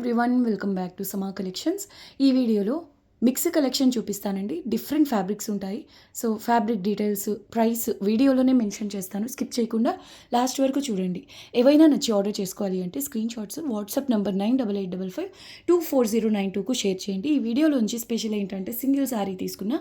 Everyone, welcome back to Sama collections. ఈ వీడియోలో mix collection చూపిస్తానండి. డిఫరెంట్ ఫ్యాబ్రిక్స్ ఉంటాయి. సో ఫ్యాబ్రిక్ డీటెయిల్స్, ప్రైస్ వీడియోలోనే మెన్షన్ చేస్తాను. స్కిప్ చేయకుండా లాస్ట్ వరకు చూడండి. ఏవైనా నచ్చి ఆర్డర్ చేసుకోవాలి అంటే స్క్రీన్ షాట్స్ వాట్సాప్ నెంబర్ 9885524092కు షేర్ చేయండి. ఈ వీడియోలోంచి స్పెషల్ ఏంటంటే సింగిల్ శారీ తీసుకున్న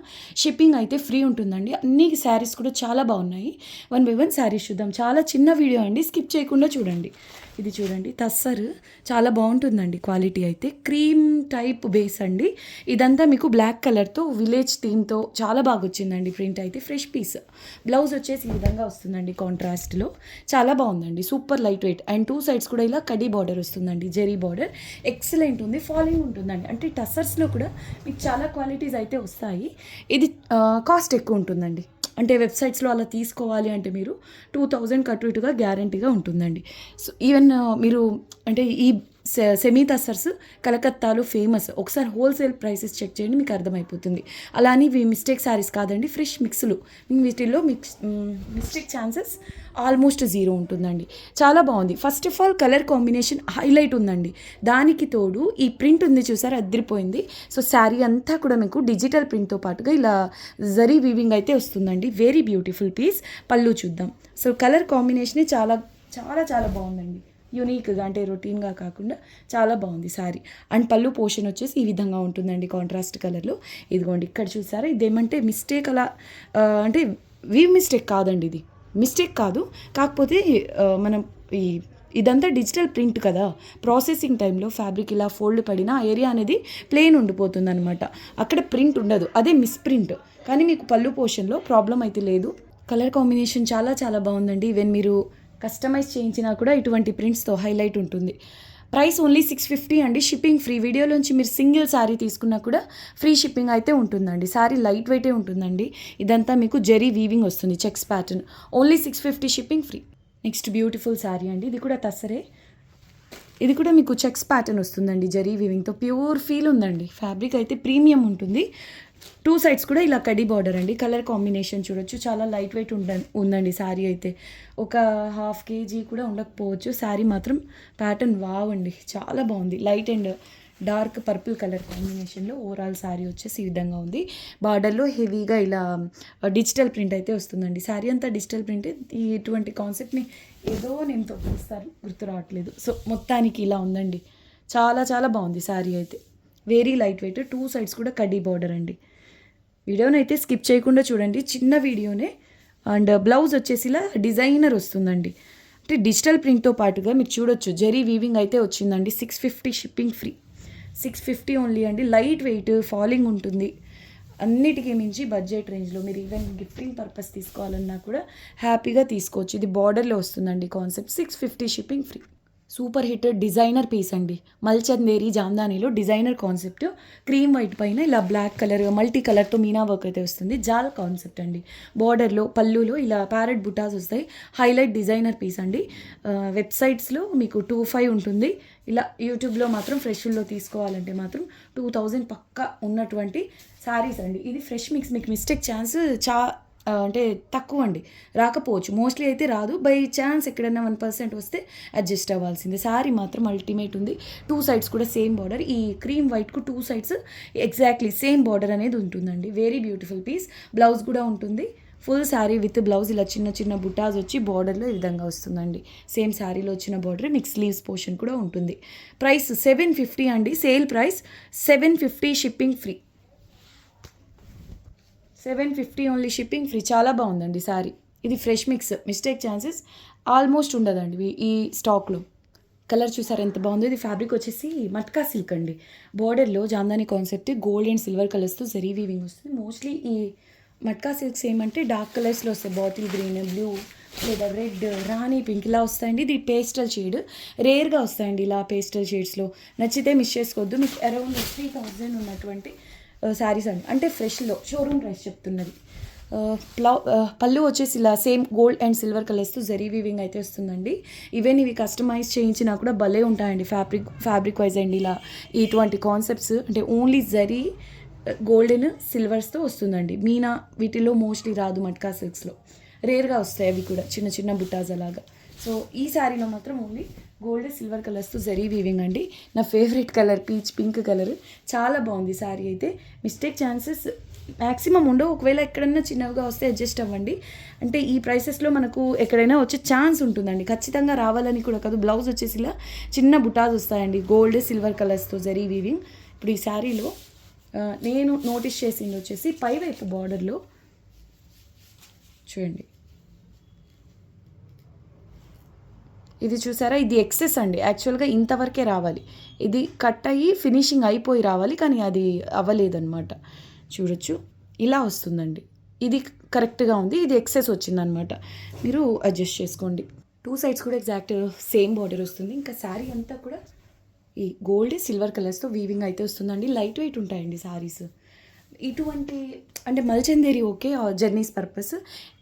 షిప్పింగ్ అయితే ఫ్రీ ఉంటుందండి. అన్ని శారీస్ కూడా చాలా బాగున్నాయి. 1 by 1 శారీస్ చూద్దాం. చాలా చిన్న వీడియో అండి, స్కిప్ చేయకుండా చూడండి. ఇది చూడండి, టస్సర్ చాలా బాగుంటుందండి. క్వాలిటీ అయితే క్రీమ్ టైప్ బేస్ అండి. ఇదంతా మీకు బ్లాక్ కలర్తో విలేజ్ థీమ్తో చాలా బాగా వచ్చిందండి. ప్రింట్ అయితే ఫ్రెష్ పీస్. బ్లౌజ్ వచ్చేసి ఈ విధంగా వస్తుందండి కాంట్రాస్ట్లో. చాలా బాగుందండి, super light weight. And 2 sides కూడా ఇలా కడీ బార్డర్ వస్తుందండి, జెరీ బార్డర్. ఎక్సలెంట్ ఉంది, ఫాలింగ్ ఉంటుందండి. అంటే టస్సర్స్లో కూడా మీకు చాలా క్వాలిటీస్ అయితే వస్తాయి. ఇది కాస్ట్ ఎక్కువ ఉంటుందండి. అంటే వెబ్సైట్స్లో అలా తీసుకోవాలి అంటే మీరు 2000 కట్టు ఇటుగా గ్యారంటీగా ఉంటుందండి. సో ఈవెన్ మీరు అంటే ఈ సెమీ టస్సర్స్ కలకత్తాలో ఫేమస్. ఒకసారి హోల్సేల్ ప్రైసెస్ చెక్ చేయండి, మీకు అర్థమైపోతుంది. అలా అని ఇవి మిస్టేక్ శారీస్ కాదండి, ఫ్రెష్ మిక్స్లు. వీటిల్లో మిస్టేక్ ఛాన్సెస్ ఆల్మోస్ట్ 0 ఉంటుందండి. చాలా బాగుంది. First of all colour combination highlight ఉందండి. దానికి తోడు ఈ ప్రింట్ ఉంది చూసారు, అదిరిపోయింది. సో శారీ అంతా కూడా మీకు డిజిటల్ ప్రింట్తో పాటుగా ఇలా జరీ వీవింగ్ అయితే వస్తుందండి. Very beautiful piece. పళ్ళు చూద్దాం. సో కలర్ కాంబినేషనే చాలా చాలా చాలా బాగుందండి. యూనిక్గా, అంటే రొటీన్గా కాకుండా చాలా బాగుంది శారీ. అండ్ పళ్ళు పోర్షన్ వచ్చేసి ఈ విధంగా ఉంటుందండి, కాంట్రాస్ట్ కలర్లో. ఇదిగోండి, ఇక్కడ చూసారా, ఇదేమంటే మిస్టేక్ అలా అంటే వీవ్ మిస్టేక్ కాదండి, ఇది మిస్టేక్ కాదు. కాకపోతే మనం ఇదంతా డిజిటల్ ప్రింట్ కదా, ప్రాసెసింగ్ టైంలో ఫ్యాబ్రిక్ ఇలా ఫోల్డ్ పడిన ఆ ఏరియా అనేది ప్లెయిన్ ఉండిపోతుంది అనమాట. అక్కడ ప్రింట్ ఉండదు, అదే మిస్ప్రింట్. కానీ మీకు పళ్ళు పోర్షన్లో ప్రాబ్లం అయితే లేదు. కలర్ కాంబినేషన్ చాలా చాలా బాగుందండి. ఈవెన్ మీరు కస్టమైజ్ చేయించినా కూడా ఇటువంటి ప్రింట్స్తో హైలైట్ ఉంటుంది. ప్రైస్ ఓన్లీ 650 అండి, షిప్పింగ్ ఫ్రీ. వీడియోలోంచి మీరు సింగిల్ శారీ తీసుకున్నా కూడా ఫ్రీ షిప్పింగ్ అయితే ఉంటుందండి. శారీ లైట్ వెయిటే ఉంటుందండి. ఇదంతా మీకు జెరీ వీవింగ్ వస్తుంది, checks pattern. Only 650, shipping free. Next beautiful sari అండి, ఇది కూడా టస్సరే. ఇది కూడా మీకు చెక్స్ ప్యాటర్న్ వస్తుందండి, జరీ వీవింగ్తో. ప్యూర్ ఫీల్ ఉందండి. ఫ్యాబ్రిక్ అయితే ప్రీమియం ఉంటుంది. 2 సైడ్స్ కూడా ఇలా కడీ బార్డర్ అండి. కలర్ కాంబినేషన్ చూడొచ్చు, చాలా లైట్ వెయిట్ ఉందండి శారీ అయితే. ఒక 1/2 kg కూడా ఉండకపోవచ్చు. శారీ మాత్రం ప్యాటర్న్ వావ్ అండి, చాలా బాగుంది. Light and dark purple colour కాంబినేషన్లో ఓవరాల్ శారీ వచ్చేసి ఈ విధంగా ఉంది. బార్డర్లో హెవీగా ఇలా డిజిటల్ ప్రింట్ అయితే వస్తుందండి. శారీ అంతా డిజిటల్ ప్రింట్. ఇటువంటి కాన్సెప్ట్ని ఏదో నేను తొప్పిస్తారు, గుర్తు రావట్లేదు. సో మొత్తానికి ఇలా ఉందండి, చాలా చాలా బాగుంది శారీ అయితే. Very light weight. 2 సైడ్స్ కూడా కడ్డీ బార్డర్ అండి. వీడియోని అయితే స్కిప్ చేయకుండా చూడండి, చిన్న వీడియోనే. అండ్ బ్లౌజ్ వచ్చేసి ఇలా డిజైనర్ వస్తుందండి. అంటే డిజిటల్ ప్రింట్తో పాటుగా మీరు చూడొచ్చు, జెరీ వీవింగ్ అయితే వచ్చిందండి. 650, షిప్పింగ్ ఫ్రీ. 650 ఓన్లీ అండి. లైట్ వెయిట్, ఫాలింగ్ ఉంటుంది. అన్నిటికీ మించి బడ్జెట్ రేంజ్లో మీరు ఈవెన్ గిఫ్టింగ్ పర్పస్ తీసుకోవాలన్నా కూడా హ్యాపీగా తీసుకోవచ్చు. ఇది బార్డర్లో వస్తుందండి concept. 650, shipping free. Super hit designer piece అండి. మల్చందేరి జామ్దానీలో డిజైనర్ కాన్సెప్ట్. క్రీమ్ వైట్ పైన ఇలా బ్లాక్ కలర్ మల్టీ కలర్తో మీనా వర్క్ అయితే వస్తుంది. జాల్ కాన్సెప్ట్ అండి. బార్డర్లో పళ్ళులో ఇలా ప్యారెట్ బుటాస్ వస్తాయి. హైలైట్ డిజైనర్ పీస్ అండి. వెబ్సైట్స్లో మీకు 2500 ఉంటుంది. ఇలా యూట్యూబ్లో మాత్రం ఫ్రెష్లో తీసుకోవాలంటే మాత్రం 2000 పక్కా ఉన్నటువంటి శారీస్ అండి. ఇది ఫ్రెష్ మిక్స్. మీకు మిస్టేక్ ఛాన్స్ అంటే తక్కువ అండి, రాకపోవచ్చు. మోస్ట్లీ అయితే రాదు. బై ఛాన్స్ ఎక్కడైనా 1% వస్తే అడ్జస్ట్ అవ్వాల్సిందే. శారీ మాత్రం అల్టిమేట్ ఉంది. 2 సైడ్స్ కూడా సేమ్ బార్డర్. ఈ క్రీమ్ వైట్కు 2 సైడ్స్ ఎగ్జాక్ట్లీ సేమ్ బార్డర్ అనేది ఉంటుందండి. Very beautiful piece. బ్లౌజ్ కూడా ఉంటుంది. ఫుల్ శారీ విత్ బ్లౌజ్ ఇలా చిన్న చిన్న బుటాస్ వచ్చి బార్డర్లో ఈ విధంగా వస్తుందండి. సేమ్ శారీలో వచ్చిన బార్డర్. మీకు స్లీవ్స్ పోర్షన్ కూడా ఉంటుంది. ప్రైస్ 750 అండి, sale price 750, shipping free. 750 only, shipping free. చాలా బాగుందండి శారీ. ఇది fresh mix. Mistake chances almost ఉండదండి ఈ స్టాక్లో. కలర్ చూసారు ఎంత బాగుందో. ఇది ఫ్యాబ్రిక్ వచ్చేసి మట్కా సిల్క్ అండి. బార్డర్లో Jamdani concept gold and silver కలర్స్తో జరీ వీవింగ్ వస్తుంది. మోస్ట్లీ ఈ మట్కా సిల్క్స్ ఏమంటే డార్క్ కలర్స్లో వస్తాయి. బాటిల్ గ్రీన్, బ్లూ లేదా రెడ్, రాణి పింక్ ఇలా వస్తాయండి. ఇది పేస్టల్ షేడ్. రేర్గా వస్తాయండి ఇలా పేస్టల్ షేడ్స్లో. నచ్చితే మిస్ చేసుకోవద్దు. మీకు అరౌండ్ 3000 ఉన్నటువంటి శారీస్ అండి. అంటే ఫ్రెష్లో షోరూమ్ ప్రైస్ చెప్తున్నది. పళ్ళు వచ్చేసి ఇలా సేమ్ గోల్డ్ అండ్ సిల్వర్ కలర్స్తో జరీ వీవింగ్ అయితే వస్తుందండి. ఈవెన్ ఇవి కస్టమైజ్ చేయించినా కూడా భలే ఉంటాయండి. ఫ్యాబ్రిక్ వైజ్ అండి. ఇలా ఇటువంటి కాన్సెప్ట్స్ అంటే ఓన్లీ జరీ గోల్డెన్ సిల్వర్స్తో వస్తుందండి. మీనా వీటిలో మోస్ట్లీ రాదు, మట్కా సిల్క్స్లో రేర్గా వస్తాయి. అవి కూడా చిన్న చిన్న బుటాస్ అలాగా. సో ఈ శారీలో మాత్రం ఓన్లీ గోల్డ్ సిల్వర్ కలర్స్తో జరీ వీవింగ్ అండి. నా favourite colour peach pink colour. చాలా బాగుంది శారీ అయితే. మిస్టేక్ ఛాన్సెస్ మ్యాక్సిమం ఉండవు. ఒకవేళ ఎక్కడైనా చిన్నవిగా వస్తే అడ్జస్ట్ అవ్వండి. అంటే ఈ ప్రైసెస్లో మనకు ఎక్కడైనా వచ్చే ఛాన్స్ ఉంటుందండి. ఖచ్చితంగా రావాలని కూడా కాదు. బ్లౌజ్ వచ్చేసి ఇలా చిన్న బుటాస్ వస్తాయండి గోల్డ్ సిల్వర్ కలర్స్తో జరీ వీవింగ్. ఇప్పుడు ఈ శారీలో నేను నోటీస్ చేసింది వచ్చేసి పైవైపు బార్డర్లో చూడండి, ఇది చూసారా, ఇది ఎక్సెస్ అండి. యాక్చువల్గా ఇంతవరకే రావాలి, ఇది కట్ అయ్యి ఫినిషింగ్ అయిపోయి రావాలి, కానీ అది అవ్వలేదన్నమాట. చూడొచ్చు, ఇలా వస్తుందండి. ఇది కరెక్ట్గా ఉంది, ఇది ఎక్సెస్ వచ్చిందనమాట. మీరు అడ్జస్ట్ చేసుకోండి. 2 సైడ్స్ కూడా ఎగ్జాక్ట్ సేమ్ బార్డర్ వస్తుంది. ఇంకా శారీ అంతా కూడా ఈ గోల్డ్ సిల్వర్ కలర్స్తో వీవింగ్ అయితే వస్తుందండి. లైట్ వెయిట్ ఉంటాయండి శారీస్. ఇటువంటి అంటే మల్చందేరి ఓకే జర్నీస్ పర్పస్.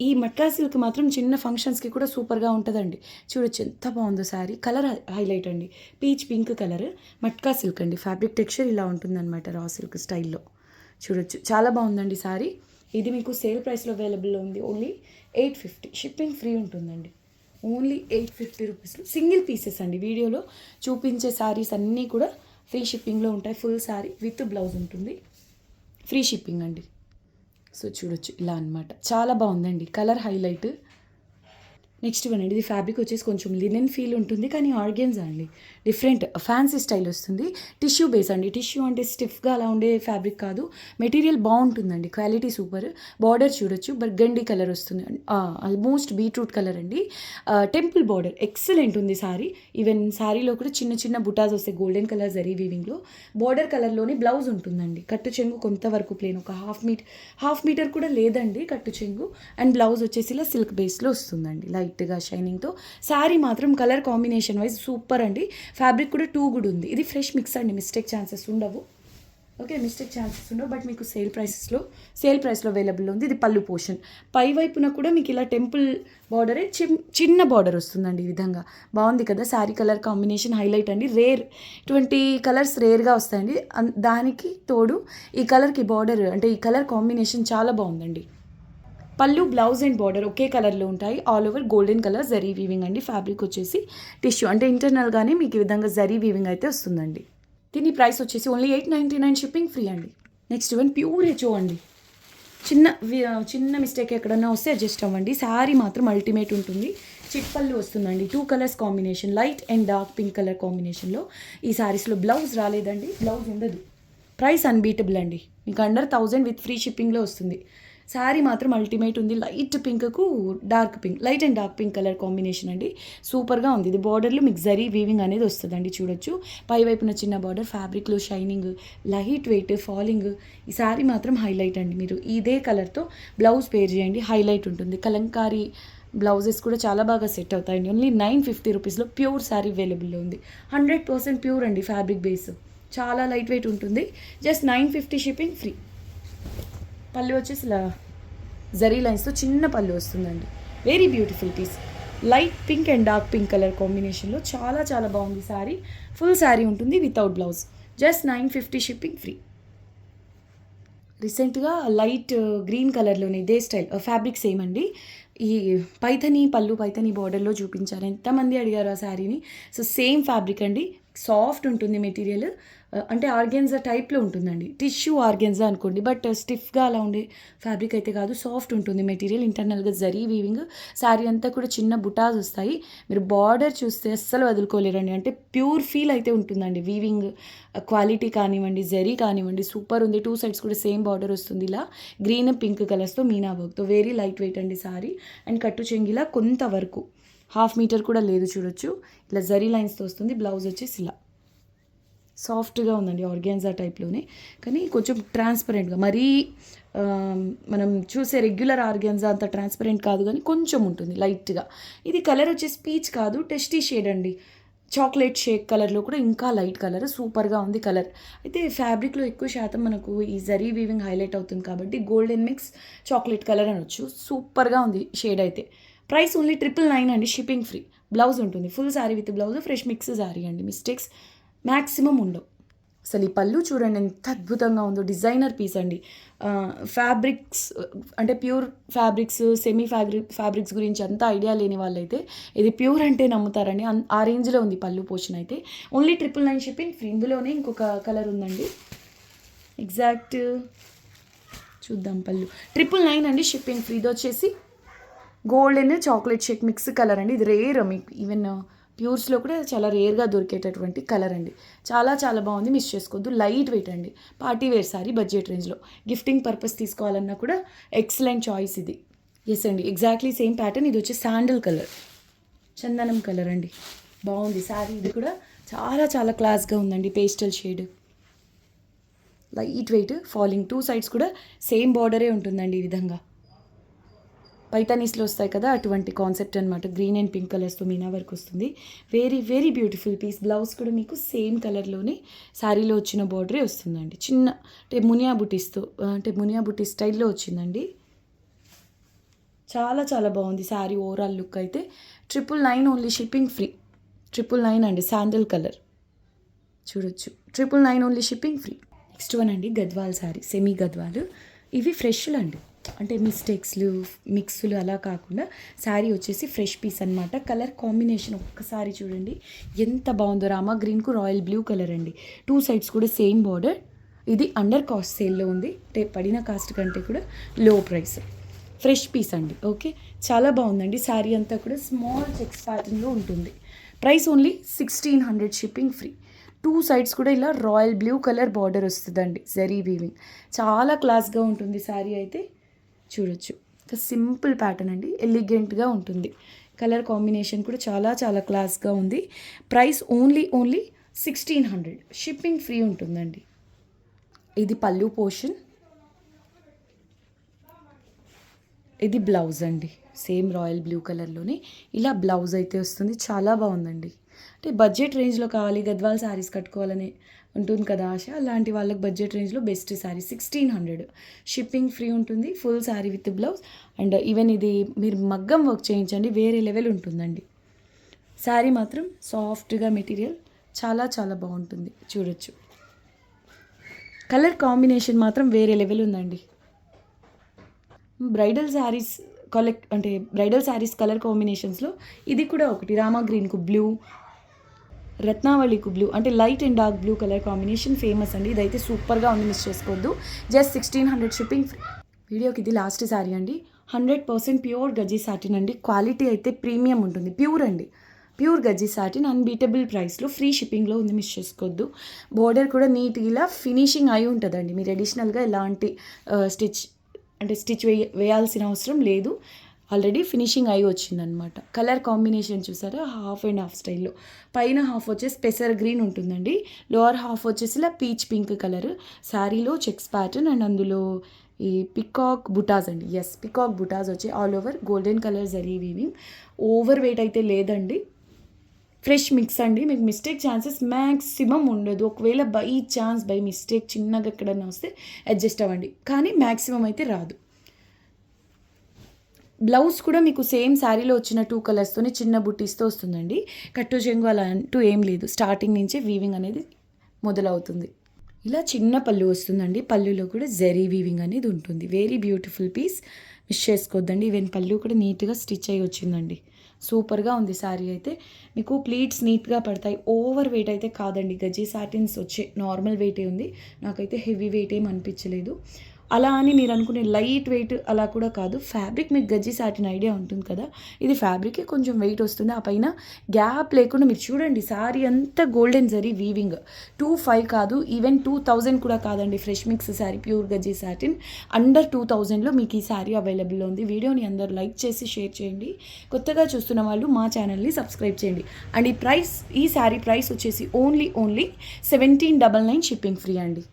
ఈ మట్కా సిల్క్ మాత్రం చిన్న ఫంక్షన్స్కి కూడా సూపర్గా ఉంటుందండి. చూడొచ్చు ఎంత బాగుందో శారీ. కలర్ హైలైట్ అండి, peach pink colour. Matka silk అండి. ఫ్యాబ్రిక్ టెక్స్చర్ ఇలా ఉంటుందన్నమాట, రా సిల్క్ స్టైల్లో. చూడొచ్చు, చాలా బాగుందండి శారీ. ఇది మీకు సేల్ ప్రైస్లో అవైలబుల్లో ఉంది. ఓన్లీ 850, షిప్పింగ్ ఫ్రీ ఉంటుందండి. ఓన్లీ 850 రూపీస్లో సింగిల్ పీసెస్ అండి. వీడియోలో చూపించే శారీస్ అన్నీ కూడా ఫ్రీ షిప్పింగ్లో ఉంటాయి. ఫుల్ శారీ విత్ బ్లౌజ్ ఉంటుంది, ఫ్రీ షిప్పింగ్ అండి. సో చూడొచ్చు, ఇలా అనమాట. చాలా బాగుందండి, కలర్ హైలైట్. నెక్స్ట్ వన్ అండి, ఇది ఫ్యాబ్రిక్ వచ్చేసి కొంచెం లినెన్ ఫీల్ ఉంటుంది, కానీ ఆర్గెన్జా అండి. డిఫరెంట్ ఫ్యాన్సీ స్టైల్ వస్తుంది. టిష్యూ బేస్ అండి. టిష్యూ అంటే స్టిఫ్గా అలా ఉండే ఫ్యాబ్రిక్ కాదు. మెటీరియల్ బాగుంటుందండి, క్వాలిటీ సూపర్. బార్డర్ చూడొచ్చు, బర్గండీ కలర్ వస్తుంది, ఆల్మోస్ట్ బీట్రూట్ కలర్ అండి. టెంపుల్ బార్డర్ ఎక్సలెంట్ ఉంది సారీ. ఈవెన్ శారీలో కూడా చిన్న చిన్న బుటాస్ వస్తాయి గోల్డెన్ కలర్ జరీ వీవింగ్లో. బార్డర్ కలర్లోనే బ్లౌజ్ ఉంటుందండి. కట్టు చెంగు కొంతవరకు ప్లేన్, ఒక హాఫ్ మీటర్ కూడా లేదండి కట్టు చెంగు. అండ్ బ్లౌజ్ వచ్చేసి ఇలా సిల్క్ బేస్లో వస్తుందండి, లైట్గా షైనింగ్తో. శారీ మాత్రం కలర్ కాంబినేషన్ వైజ్ సూపర్ అండి. ఫ్యాబ్రిక్ కూడా 2 గుడ్ ఉంది. ఇది ఫ్రెష్ మిక్స్ అండి, మిస్టేక్ ఛాన్సెస్ ఉండవు. ఓకే, మిస్టేక్ ఛాన్సెస్ ఉండవు. బట్ మీకు సేల్ ప్రైస్లో అవైలబుల్ ఉంది. ఇది పళ్ళు పోర్షన్. పై వైపున కూడా మీకు ఇలా టెంపుల్ బార్డరే చిన్న బార్డర్ వస్తుందండి. ఈ విధంగా బాగుంది కదా. శారీ కలర్ కాంబినేషన్ హైలైట్ అండి. ఇటువంటి కలర్స్ రేర్గా వస్తాయండి. దానికి తోడు ఈ కలర్కి బార్డర్ అంటే ఈ కలర్ కాంబినేషన్ చాలా బాగుందండి. పళ్ళు, బ్లౌజ్ అండ్ బార్డర్ ఒకే కలర్లో ఉంటాయి. All over golden colour zari weaving అండి. ఫ్యాబ్రిక్ వచ్చేసి టిష్యూ అంటే ఇంటర్నల్గానే మీకు ఈ విధంగా జరీ వీవింగ్ అయితే వస్తుందండి. దీని ప్రైస్ వచ్చేసి ఓన్లీ 899, షిప్పింగ్ ఫ్రీ అండి. నెక్స్ట్ వన్ ప్యూర్ హెచ్ఓ అండి. చిన్న మిస్టేక్ ఎక్కడన్నా వస్తే అడ్జస్ట్ అవ్వండి. శారీ మాత్రం అల్టిమేట్ ఉంటుంది. చిట్ పళ్ళు వస్తుందండి. 2 colours combination, light and dark pink colour కాంబినేషన్లో. ఈ శారీస్లో బ్లౌజ్ రాలేదండి, బ్లౌజ్ ఉండదు. ప్రైస్ అన్బీటబుల్ అండి. మీకు అండర్ 1000 విత్ ఫ్రీ షిప్పింగ్లో వస్తుంది. శారీ మాత్రం అల్టిమేట్ ఉంది. లైట్ పింక్కు dark pink, light and dark pink colour combination అండి. సూపర్గా ఉంది. ఇది బార్డర్లో మీకు జరీ వీవింగ్ అనేది వస్తుందండి. చూడొచ్చు, పై వైపున చిన్న బార్డర్, ఫ్యాబ్రిక్లో షైనింగ్, లైట్ వెయిట్, ఫాలింగ్. ఈ శారీ మాత్రం హైలైట్ అండి. మీరు ఇదే కలర్తో బ్లౌజ్ పేర్ చేయండి, హైలైట్ ఉంటుంది. కలంకారీ బ్లౌజెస్ కూడా చాలా బాగా సెట్ అవుతాయండి. ఓన్లీ 950 రూపీస్లో ప్యూర్ శారీ అవైలబుల్లో ఉంది. 100% ప్యూర్ అండి. ఫ్యాబ్రిక్ బేస్ చాలా లైట్ వెయిట్ ఉంటుంది. Just 950, shipping free. పళ్ళు వచ్చేసి ఇలా జరీ లైన్స్తో చిన్న పళ్ళు వస్తుందండి. Very beautiful piece. Light pink and dark pink colour కాంబినేషన్లో చాలా చాలా బాగుంది శారీ. ఫుల్ శారీ ఉంటుంది without blouse. Just 950, shipping free. రీసెంట్గా లైట్ గ్రీన్ కలర్లోనే ఇదే స్టైల్ ఫ్యాబ్రిక్ సేమ్ అండి. ఈ పైథనీ బార్డర్లో చూపించారు. ఎంతమంది అడిగారు ఆ శారీని. సో సేమ్ ఫ్యాబ్రిక్ అండి. సాఫ్ట్ ఉంటుంది మెటీరియల్. అంటే ఆర్గెన్జా టైప్లో ఉంటుందండి. టిష్యూ ఆర్గెన్జా అనుకోండి, బట్ స్టిఫ్గా అలా ఉండే ఫ్యాబ్రిక్ అయితే కాదు. సాఫ్ట్ ఉంటుంది మెటీరియల్. ఇంటర్నల్గా జరీ వీవింగ్. శారీ అంతా కూడా చిన్న బుటాస్ వస్తాయి. మీరు బార్డర్ చూస్తే అస్సలు వదులుకోలేరండి. అంటే ప్యూర్ ఫీల్ అయితే ఉంటుందండి. వీవింగ్ క్వాలిటీ కానివ్వండి, జరీ కానివ్వండి, సూపర్ ఉంది. 2 సైడ్స్ కూడా సేమ్ బార్డర్ వస్తుంది. ఇలా గ్రీన్ పింక్ కలర్స్తో మీనా వర్క్తో వెరీ లైట్ వెయిట్ అండి శారీ. అండ్ కట్టు చెంగిలా కొంతవరకు హాఫ్ మీటర్ కూడా లేదు. చూడొచ్చు, ఇలా జరీ లైన్స్తో వస్తుంది. బ్లౌజ్ వచ్చేసి ఇలా సాఫ్ట్గా ఉందండి, ఆర్గాన్జా టైప్లోనే, కానీ కొంచెం ట్రాన్స్పరెంట్గా. మరీ మనం చూసే రెగ్యులర్ ఆర్గాన్జా అంత ట్రాన్స్పరెంట్ కాదు, కానీ కొంచెం ఉంటుంది లైట్గా. ఇది కలర్ వచ్చేసి పీచ్ కాదు, టెస్టీ షేడ్ అండి. చాక్లెట్ షేక్ కలర్లో కూడా ఇంకా లైట్ కలర్. సూపర్గా ఉంది కలర్. అయితే ఫ్యాబ్రిక్లో ఎక్కువ శాతం మనకు ఈ జరీ వీవింగ్ హైలైట్ అవుతుంది కాబట్టి గోల్డెన్ మిక్స్ చాక్లెట్ కలర్ అనొచ్చు. సూపర్గా ఉంది షేడ్ అయితే. ప్రైస్ ఓన్లీ 999 అండి, షిప్పింగ్ ఫ్రీ. బ్లౌజ్ ఉంటుంది, full sari with blouse. Fresh mix sari అండి. మిస్టేక్స్ మ్యాక్సిమం ఉండవు. అసలు ఈ పళ్ళు చూడండి ఎంత అద్భుతంగా ఉందో, డిజైనర్ పీస్ అండి. ఫ్యాబ్రిక్స్ అంటే ప్యూర్ ఫ్యాబ్రిక్స్, సెమీ ఫ్యాబ్రిక్స్ గురించి అంతా ఐడియా లేని వాళ్ళైతే ఇది ప్యూర్ అంటే నమ్ముతారండి. ఆ రేంజ్లో ఉంది పళ్ళు పోర్షన్ అయితే. Only 999 shipping free. ఇందులోనే ఇంకొక కలర్ ఉందండి, ఎగ్జాక్ట్ చూద్దాం. పళ్ళు 999 అండి, షిప్పింగ్ ఫ్రీ. ఇది వచ్చేసి golden chocolate shake mix colour అండి. ఇది రేర్, మీకు ఈవెన్ ప్యూర్స్లో కూడా చాలా రేర్గా దొరికేటటువంటి కలర్ అండి. చాలా చాలా బాగుంది, మిస్ చేసుకోవద్దు. లైట్ వెయిట్ అండి, పార్టీ వేర్ సారీ, బడ్జెట్ రేంజ్లో గిఫ్టింగ్ పర్పస్ తీసుకోవాలన్నా కూడా ఎక్సలెంట్ చాయిస్ ఇది. ఎస్ అండి, ఎగ్జాక్ట్లీ సేమ్ ప్యాటర్న్. ఇది వచ్చి శాండిల్ కలర్, చందనం కలర్ అండి. బాగుంది శారీ, ఇది కూడా చాలా చాలా క్లాస్గా ఉందండి. Pastel shade, light weight, falling. 2 sides కూడా సేమ్ బార్డరే ఉంటుందండి. ఈ విధంగా పైతానీస్లో వస్తాయి కదా, అటువంటి కాన్సెప్ట్ అనమాట. గ్రీన్ అండ్ పింక్ కలర్స్తో మీనా వర్క్ వస్తుంది. Very very beautiful piece. Blouse కూడా మీకు సేమ్ కలర్లోనే శారీలో వచ్చిన బార్డరే వస్తుందండి. చిన్న అంటే మునియా బుటీ స్టైల్లో వచ్చిందండి. చాలా చాలా బాగుంది శారీ ఓవరాల్ లుక్ అయితే. 999 ఓన్లీ, షిప్పింగ్ ఫ్రీ. 999 అండి, శాండిల్ కలర్ చూడొచ్చు. 999 only, shipping free. Next one అండి, గద్వాల్ శారీ, సెమీ గద్వాలు. ఇవి ఫ్రెష్లు అండి, అంటే మిస్టేక్స్లు మిక్స్లు అలా కాకుండా శారీ వచ్చేసి ఫ్రెష్ పీస్ అనమాట. కలర్ కాంబినేషన్ ఒక్కసారి చూడండి ఎంత బాగుందో. రామా గ్రీన్కు రాయల్ బ్లూ కలర్ అండి. 2 సైడ్స్ కూడా సేమ్ బార్డర్. ఇది అండర్ కాస్ట్ సేల్లో ఉంది, అంటే పడిన కాస్ట్ కంటే కూడా లో ప్రైస్. ఫ్రెష్ పీస్ అండి. ఓకే, చాలా బాగుందండి. శారీ అంతా కూడా స్మాల్ చెక్స్ ప్యాటర్న్లో ఉంటుంది. Price only 1600, shipping free. 2 sides కూడా ఇలా రాయల్ బ్లూ కలర్ బార్డర్ వస్తుందండి, జరీ వీవింగ్. చాలా క్లాస్గా ఉంటుంది శారీ అయితే. చూడొచ్చు, సింపుల్ ప్యాటర్న్ అండి, ఎలిగెంట్గా ఉంటుంది. కలర్ కాంబినేషన్ కూడా చాలా చాలా క్లాస్గా ఉంది. ప్రైస్ ఓన్లీ 1600, షిప్పింగ్ ఫ్రీ ఉంటుందండి. ఇది పళ్ళు పోర్షన్, ఇది బ్లౌజ్ అండి. సేమ్ రాయల్ బ్లూ కలర్లోనే ఇలా బ్లౌజ్ అయితే వస్తుంది. చాలా బాగుందండి. అంటే బడ్జెట్ రేంజ్లో కావాలి, గద్వాల్ శారీస్ కట్టుకోవాలని ఉంటుంది కదా ఆశ, అలాంటి వాళ్ళకి బడ్జెట్ రేంజ్లో బెస్ట్ శారీ. 1600, షిప్పింగ్ ఫ్రీ ఉంటుంది. Full sari with blouse. And even ఇది మీరు మగ్గం వర్క్ చేయించండి, వేరే లెవెల్ ఉంటుందండి. శారీ మాత్రం సాఫ్ట్గా మెటీరియల్ చాలా చాలా బాగుంటుంది. చూడొచ్చు, కలర్ కాంబినేషన్ మాత్రం వేరే లెవెల్ ఉందండి. బ్రైడల్ శారీస్ కలర్ కాంబినేషన్స్లో ఇది కూడా ఒకటి. రామా గ్రీన్కు బ్లూ, రత్నావళికు బ్లూ, అంటే light and dark blue colour combination famous అండి. ఇదైతే సూపర్గా ఉంది, మిస్ చేసుకోవద్దు. Just 1600, shipping free. వీడియోకి ఇది లాస్ట్ శారీ అండి. 100% ప్యూర్ గజ్జీ సాటిన్ అండి. క్వాలిటీ అయితే ప్రీమియం ఉంటుంది, ప్యూర్ అండి. ప్యూర్ గజ్జీ సాటిన్, అన్బీటబుల్ ప్రైస్లో, ఫ్రీ షిప్పింగ్లో ఉంది, మిస్ చేసుకోవద్దు. బోర్డర్ కూడా నీట్గా ఇలా ఫినిషింగ్ అయి ఉంటుందండి. మీరు అడిషనల్గా ఎలాంటి స్టిచ్ వేయాల్సిన అవసరం లేదు. ఆల్రెడీ ఫినిషింగ్ అయి వచ్చిందనమాట. కలర్ కాంబినేషన్ చూసారా, హాఫ్ అండ్ హాఫ్ స్టైల్లో. పైన హాఫ్ వచ్చేసి పెసర్ గ్రీన్ ఉంటుందండి, లోవర్ హాఫ్ వచ్చేసి ఇలా పీచ్ పింక్ కలర్. శారీలో చెక్స్ ప్యాటర్న్ అండ్ అందులో ఈ పికాక్ బుటాస్ అండి. ఎస్, పికాక్ బుటాస్ వచ్చి all over golden colour zari weaving. Over weight అయితే లేదండి, ఫ్రెష్ మిక్స్ అండి. మీకు మిస్టేక్ ఛాన్సెస్ మ్యాక్సిమం ఉండదు. ఒకవేళ బై మిస్టేక్ చిన్నగా ఎక్కడన్నా వస్తే అడ్జస్ట్ అవ్వండి, కానీ మ్యాక్సిమం అయితే రాదు. బ్లౌజ్ కూడా మీకు సేమ్ శారీలో వచ్చిన 2 కలర్స్తోనే చిన్న బుట్టీస్తో వస్తుందండి. కట్టు చెంగు అలా అంటూ ఏం లేదు, స్టార్టింగ్ నుంచే వీవింగ్ అనేది మొదలవుతుంది. ఇలా చిన్న పళ్ళు వస్తుందండి. పళ్ళులో కూడా జరీ వీవింగ్ అనేది ఉంటుంది. వెరీ బ్యూటిఫుల్ పీస్, మిస్ చేసుకోవద్దండి. ఈవెన్ పళ్ళు కూడా నీట్గా స్టిచ్ అయ్యి వచ్చిందండి. సూపర్గా ఉంది శారీ అయితే. మీకు ప్లీట్స్ నీట్గా పడతాయి. ఓవర్ వెయిట్ అయితే కాదండి. గజ్జీ సాటిన్స్ వచ్చే నార్మల్ వెయిటే ఉంది. నాకైతే హెవీ వెయిట్ ఏం అనిపించలేదు. అలా అని మీరు అనుకునే లైట్ వెయిట్ అలా కూడా కాదు. ఫ్యాబ్రిక్ మీకు గజ్జీ సాటిన్ ఐడియా ఉంటుంది కదా, ఇది ఫ్యాబ్రికే కొంచెం వెయిట్ వస్తుంది. ఆ పైన గ్యాప్ లేకుండా మీరు చూడండి, శారీ అంతా గోల్డెన్ జరీ వీవింగ్. 2500 కాదు, ఈవెన్ 2000 కూడా కాదండి. Fresh mix sari, pure gajji satin, under 2000లో మీకు ఈ శారీ అవైలబుల్లో ఉంది. వీడియోని అందరూ లైక్ చేసి షేర్ చేయండి. కొత్తగా చూస్తున్న వాళ్ళు మా ఛానల్ని సబ్స్క్రైబ్ చేయండి. అండ్ ఈ శారీ ప్రైస్ వచ్చేసి ఓన్లీ 1799, షిప్పింగ్ ఫ్రీ అండి.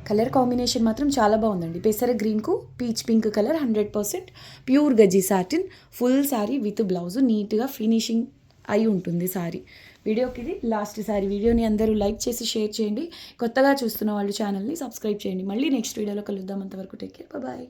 కలర్ కాంబినేషన్ మాత్రం చాలా బాగుందండి. పెసర గ్రీన్కు peach pink colour, 100% pure gajji satin. Full sari with blouse నీట్గా ఫినిషింగ్ అయి ఉంటుంది శారీ. వీడియోకి ఇది లాస్ట్ శారీ. వీడియోని అందరూ లైక్ చేసి షేర్ చేయండి. కొత్తగా చూస్తున్న వాళ్ళు ఛానల్ని సబ్స్క్రైబ్ చేయండి. మళ్ళీ నెక్స్ట్ వీడియోలో కలుద్దాం. అంతవరకు టేక్ కేర్, బాయ్.